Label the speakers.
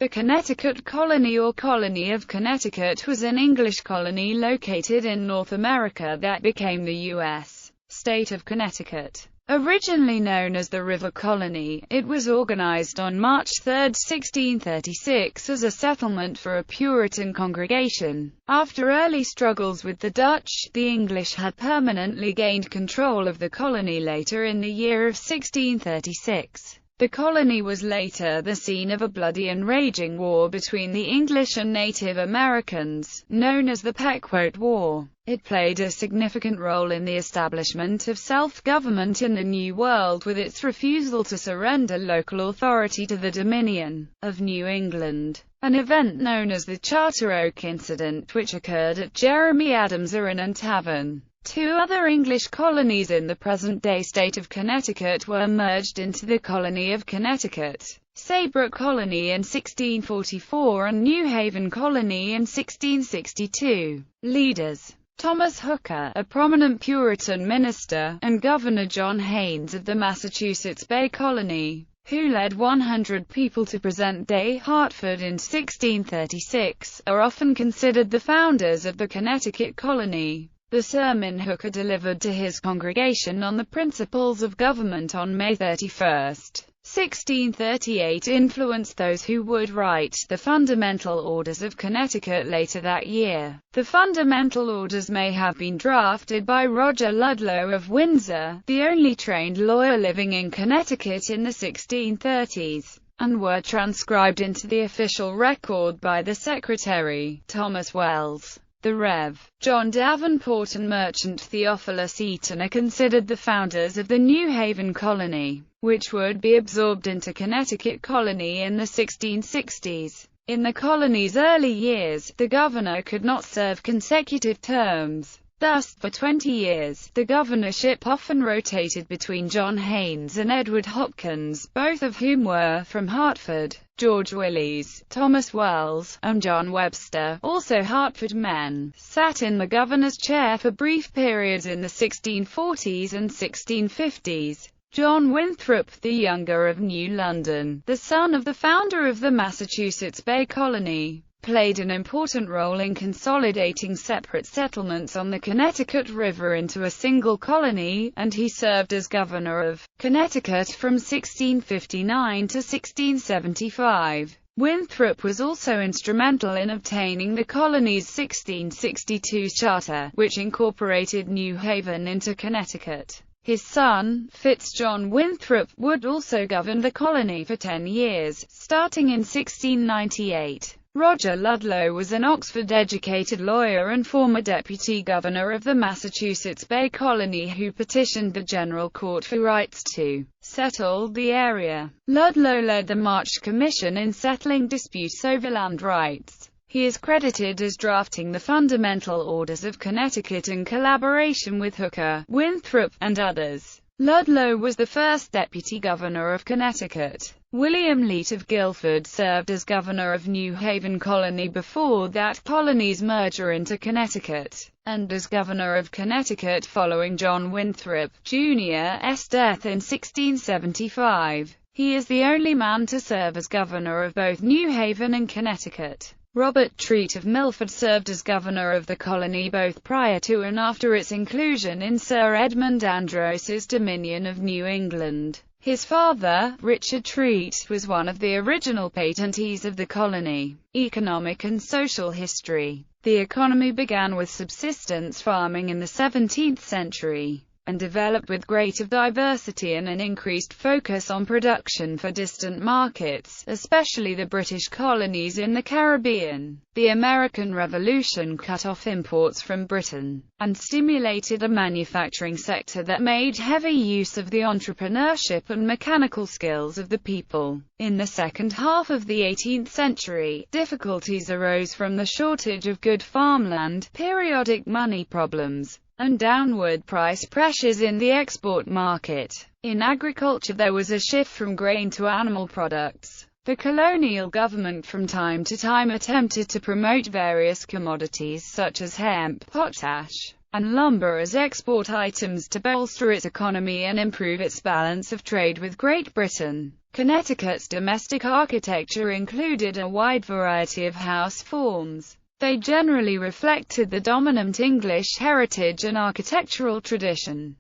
Speaker 1: The Connecticut Colony or Colony of Connecticut was an English colony located in North America that became the U.S. state of Connecticut. Originally known as the River Colony, it was organized on March 3, 1636 as a settlement for a Puritan congregation. After early struggles with the Dutch, the English had permanently gained control of the colony later in the year of 1636. The colony was later the scene of a bloody and raging war between the English and Native Americans, known as the Pequot War. It played a significant role in the establishment of self-government in the New World with its refusal to surrender local authority to the Dominion of New England. An event known as the Charter Oak Incident, which occurred at Jeremy Adams' Inn and Tavern. Two other English colonies in the present-day state of Connecticut were merged into the Colony of Connecticut: Saybrook Colony in 1644 and New Haven Colony in 1662. Leaders: Thomas Hooker, a prominent Puritan minister, and Governor John Haynes of the Massachusetts Bay Colony, who led 100 people to present-day Hartford in 1636, are often considered the founders of the Connecticut Colony. The sermon Hooker delivered to his congregation on the principles of government on May 31, 1638 influenced those who would write the Fundamental Orders of Connecticut later that year. The Fundamental Orders may have been drafted by Roger Ludlowe of Windsor, the only trained lawyer living in Connecticut in the 1630s, and were transcribed into the official record by the Secretary, Thomas Wells. The Rev. John Davenport and merchant Theophilus Eaton are considered the founders of the New Haven Colony, which would be absorbed into Connecticut Colony in the 1660s. In the colony's early years, the governor could not serve consecutive terms. Thus, for 20 years, the governorship often rotated between John Haynes and Edward Hopkins, both of whom were from Hartford. George Willis, Thomas Wells, and John Webster, also Hartford men, sat in the governor's chair for brief periods in the 1640s and 1650s. John Winthrop, the younger of New London, the son of the founder of the Massachusetts Bay Colony, played an important role in consolidating separate settlements on the Connecticut River into a single colony, and he served as governor of Connecticut from 1659 to 1675. Winthrop was also instrumental in obtaining the colony's 1662 charter, which incorporated New Haven into Connecticut. His son, John Winthrop, would also govern the colony for 10 years, starting in 1698. Roger Ludlowe was an Oxford-educated lawyer and former deputy governor of the Massachusetts Bay Colony who petitioned the General Court for rights to settle the area. Ludlowe led the March Commission in settling disputes over land rights. He is credited as drafting the Fundamental Orders of Connecticut in collaboration with Hooker, Winthrop, and others. Ludlowe was the first deputy governor of Connecticut. William Leet of Guilford served as governor of New Haven Colony before that colony's merger into Connecticut, and as governor of Connecticut following John Winthrop, Jr.'s death in 1675. He is the only man to serve as governor of both New Haven and Connecticut. Robert Treat of Milford served as governor of the colony both prior to and after its inclusion in Sir Edmund Andros's Dominion of New England. His father, Richard Treat, was one of the original patentees of the colony. Economic and social history. The economy began with subsistence farming in the 17th century, and developed with greater diversity and an increased focus on production for distant markets, especially the British colonies in the Caribbean. The American Revolution cut off imports from Britain, and stimulated a manufacturing sector that made heavy use of the entrepreneurship and mechanical skills of the people. In the second half of the 18th century, difficulties arose from the shortage of good farmland, periodic money problems, and downward price pressures in the export market. In agriculture there was a shift from grain to animal products. The colonial government from time to time attempted to promote various commodities such as hemp, potash, and lumber as export items to bolster its economy and improve its balance of trade with Great Britain. Connecticut's domestic architecture included a wide variety of house forms. They generally reflected the dominant English heritage and architectural tradition.